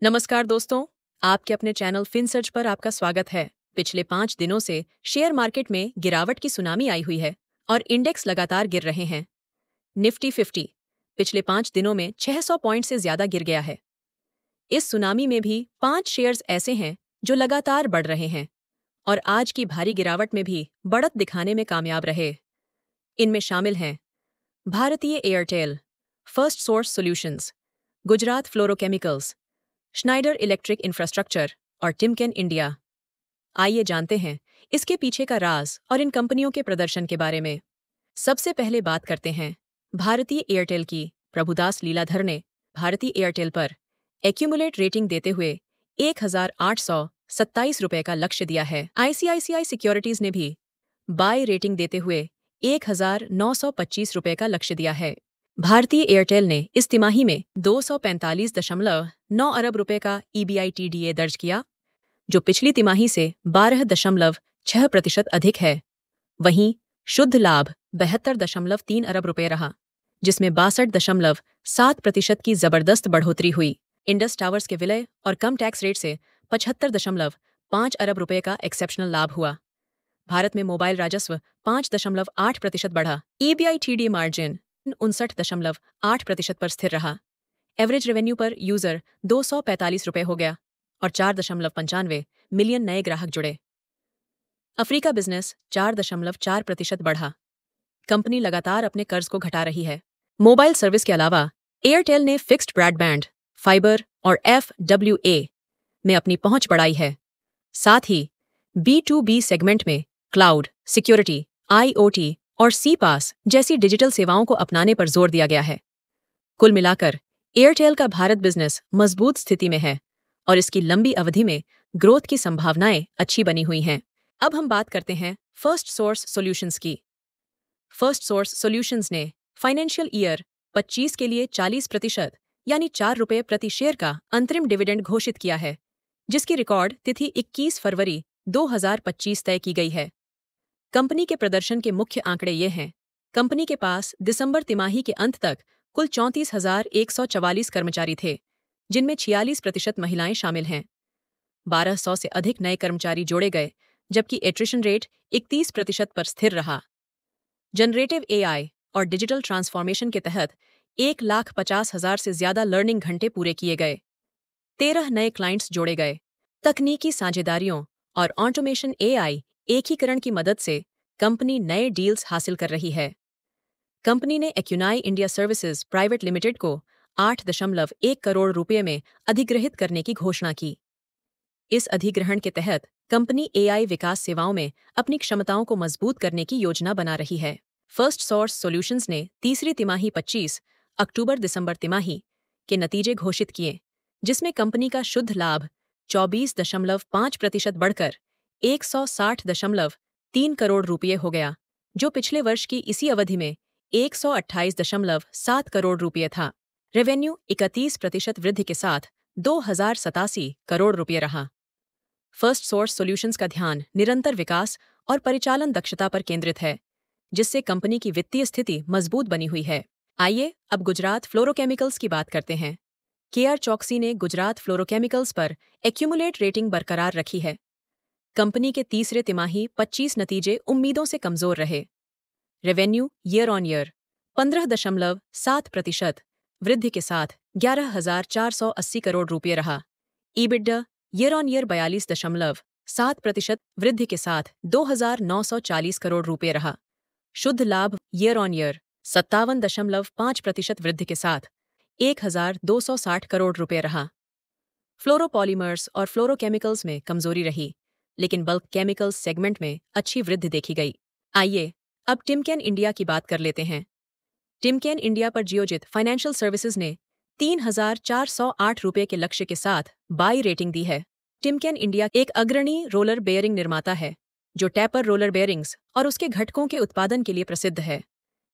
नमस्कार दोस्तों, आपके अपने चैनल फिनसर्च पर आपका स्वागत है। पिछले 5 दिनों से शेयर मार्केट में गिरावट की सुनामी आई हुई है और इंडेक्स लगातार गिर रहे हैं। निफ्टी 50 पिछले 5 दिनों में 600 पॉइंट से ज्यादा गिर गया है। इस सुनामी में भी 5 शेयर्स ऐसे हैं जो लगातार बढ़ रहे हैं और आज की भारी गिरावट में भी बढ़त दिखाने में कामयाब रहे। इनमें शामिल हैं भारतीय Airtel, first source solutions, Gujarat fluorochemicals, Schneider electric infrastructure और टिमकेन इंडिया। आइए जानते हैं इसके पीछे का राज और इन कंपनियों के प्रदर्शन के बारे में। सबसे पहले बात करते हैं भारतीय एयरटेल की। प्रभुदास लीलाधर ने भारतीय एयरटेल पर एक्यूमुलेट रेटिंग देते हुए 1,827 रुपये का लक्ष्य दिया है। आईसीआईसीआई सिक्योरिटीज ने भी बाय रेटिंग देते हुए 1,925 रुपये का लक्ष्य दिया है। भारतीय एयरटेल ने इस तिमाही में 245.9 अरब रुपए का EBITDA दर्ज किया, जो पिछली तिमाही से 12.6% अधिक है। वहीं शुद्ध लाभ 72.3 अरब रुपए रहा, जिसमें 62.7% की जबरदस्त बढ़ोतरी हुई। इंडस टावर्स के विलय और कम टैक्स रेट से 75.5 अरब रुपए का एक्सेप्शनल लाभ हुआ। भारत में मोबाइल राजस्व 5.8% बढ़ा। EBITDA मार्जिन 59.8% पर स्थिर रहा। एवरेज रेवेन्यू पर यूजर 245 रुपये हो गया और 4.95 मिलियन नए ग्राहक जुड़े। अफ्रीका बिजनेस 4.4% बढ़ा। कंपनी लगातार अपने कर्ज को घटा रही है। मोबाइल सर्विस के अलावा एयरटेल ने फिक्स्ड ब्रॉडबैंड, फाइबर और FWA में अपनी पहुंच बढ़ाई है। साथ ही B2B सेगमेंट में क्लाउड, सिक्योरिटी, IoT और CPaaS जैसी डिजिटल सेवाओं को अपनाने पर जोर दिया गया है। कुल मिलाकर एयरटेल का भारत बिजनेस मजबूत स्थिति में है और इसकी लंबी अवधि में ग्रोथ की संभावनाएं अच्छी बनी हुई हैं। अब हम बात करते हैं फर्स्ट सोर्स सॉल्यूशंस की। फर्स्ट सोर्स सॉल्यूशंस ने फाइनेंशियल ईयर 25 के लिए 40% यानी 4 रुपये प्रति शेयर का अंतरिम डिविडेंड घोषित किया है, जिसकी रिकॉर्ड तिथि 21 फरवरी 2025 तय की गई है। कंपनी के प्रदर्शन के मुख्य आंकड़े ये हैं। कंपनी के पास दिसंबर तिमाही के अंत तक कुल 34,144 कर्मचारी थे, जिनमें 46% महिलाएं शामिल हैं। 1,200 से अधिक नए कर्मचारी जोड़े गए, जबकि एट्रिशन रेट 31% पर स्थिर रहा। जनरेटिव AI और डिजिटल ट्रांसफॉर्मेशन के तहत 1,50,000 से ज्यादा लर्निंग घंटे पूरे किए गए। 13 नए क्लाइंट्स जोड़े गए। तकनीकी साझेदारियों और ऑटोमेशन AI एकीकरण की मदद से कंपनी नए डील्स हासिल कर रही है। कंपनी ने एक्यूनाई इंडिया सर्विसेज प्राइवेट लिमिटेड को 8.1 करोड़ रुपये में अधिग्रहित करने की घोषणा की। इस अधिग्रहण के तहत कंपनी AI विकास सेवाओं में अपनी क्षमताओं को मजबूत करने की योजना बना रही है। फर्स्ट सोर्स सॉल्यूशंस ने तीसरी तिमाही 25 अक्टूबर-दिसंबर तिमाही के नतीजे घोषित किए, जिसमें कंपनी का शुद्ध लाभ 24.5% बढ़कर 160.3 करोड़ रुपये हो गया, जो पिछले वर्ष की इसी अवधि में 128.7 करोड़ रुपये था। रेवेन्यू 31% वृद्धि के साथ 2,087 करोड़ रुपये रहा। फर्स्ट सोर्स सॉल्यूशंस का ध्यान निरंतर विकास और परिचालन दक्षता पर केंद्रित है, जिससे कंपनी की वित्तीय स्थिति मजबूत बनी हुई है। आइए अब गुजरात फ्लोरोकेमिकल्स की बात करते हैं। KR चौकसी ने गुजरात फ्लोरोकेमिकल्स पर एक्यूमुलेट रेटिंग बरकरार रखी है। कंपनी के तीसरे तिमाही 25 नतीजे उम्मीदों से कमजोर रहे। रेवेन्यू ईयर ऑन ईयर 15.7% वृद्धि के साथ 11,480 करोड़ रुपये रहा। EBITDA ईयर ऑन ईयर 42.7% वृद्धि के साथ 2,940 करोड़ रुपये रहा। शुद्ध लाभ ईयर ऑन ईयर 57.5% वृद्धि के साथ 1,260 करोड़ रुपये रहा। फ्लोरोपॉलीमर्स और फ्लोरोकेमिकल्स में कमजोरी रही, लेकिन बल्क केमिकल्स सेगमेंट में अच्छी वृद्धि देखी गई। आइए अब टिमकेन इंडिया की बात कर लेते हैं। टिमकेन इंडिया पर जियोजित फाइनेंशियल सर्विसेज ने 3,408 रुपये के लक्ष्य के साथ बाई रेटिंग दी है। टिमकेन इंडिया एक अग्रणी रोलर बेयरिंग निर्माता है, जो टैपर रोलर बेयरिंग्स और उसके घटकों के उत्पादन के लिए प्रसिद्ध है।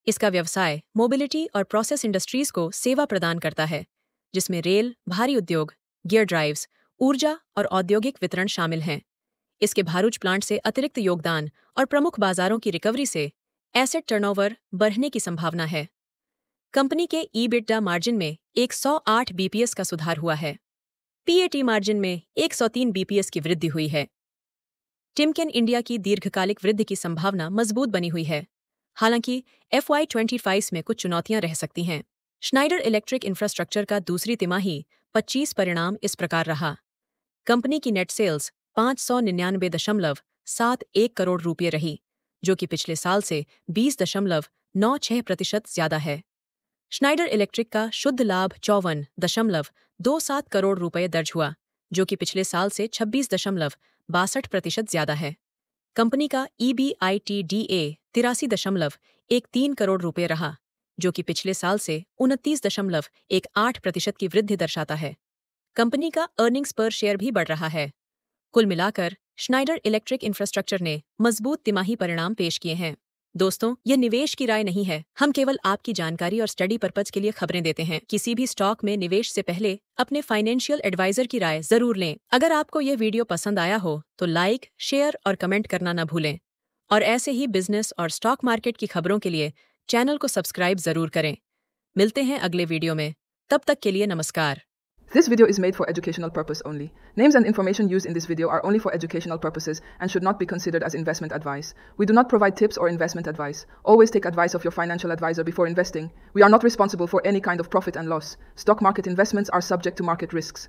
इसका व्यवसाय मोबिलिटी और प्रोसेस इंडस्ट्रीज को सेवा प्रदान करता है, जिसमें रेल, भारी उद्योग, गियर ड्राइव्स, ऊर्जा और औद्योगिक वितरण शामिल हैं। इसके भारूच प्लांट से अतिरिक्त योगदान और प्रमुख बाजारों की रिकवरी से एसेट टर्नओवर बढ़ने की संभावना है। कंपनी के EBITDA मार्जिन में 108 BPS का सुधार हुआ है। पीएटी मार्जिन में 103 बीपीएस की वृद्धि हुई है। टिमकेन इंडिया की दीर्घकालिक वृद्धि की संभावना मजबूत बनी हुई है, हालांकि FY25 में कुछ चुनौतियां रह सकती हैं। श्नाइडर इलेक्ट्रिक इंफ्रास्ट्रक्चर का दूसरी तिमाही 25 परिणाम इस प्रकार रहा। कंपनी की नेट सेल्स 599.71 करोड़ रुपये रही, जो कि पिछले साल से 20.96% ज्यादा है। श्नाइडर इलेक्ट्रिक का शुद्ध लाभ 54.27 करोड़ रुपये दर्ज हुआ, जो कि पिछले साल से 26.62% ज्यादा है। कंपनी का EBITDA 83.13 करोड़ रुपये रहा, जो कि पिछले साल से 29.18% की वृद्धि दर्शाता है। कंपनी का अर्निंग्स पर शेयर भी बढ़ रहा है। कुल मिलाकर श्नाइडर इलेक्ट्रिक इंफ्रास्ट्रक्चर ने मजबूत तिमाही परिणाम पेश किए हैं। दोस्तों, यह निवेश की राय नहीं है। हम केवल आपकी जानकारी और स्टडी पर्पज के लिए खबरें देते हैं। किसी भी स्टॉक में निवेश से पहले अपने फाइनेंशियल एडवाइजर की राय जरूर लें। अगर आपको यह वीडियो पसंद आया हो तो लाइक, शेयर और कमेंट करना न भूलें। और ऐसे ही बिजनेस और स्टॉक मार्केट की खबरों के लिए चैनल को सब्सक्राइब जरूर करें। मिलते हैं अगले वीडियो में, तब तक के लिए नमस्कार। This video is made for educational purpose only. Names and information used in this video are only for educational purposes and should not be considered as investment advice. We do not provide tips or investment advice. Always take advice of your financial advisor before investing. We are not responsible for any kind of profit and loss. Stock market investments are subject to market risks.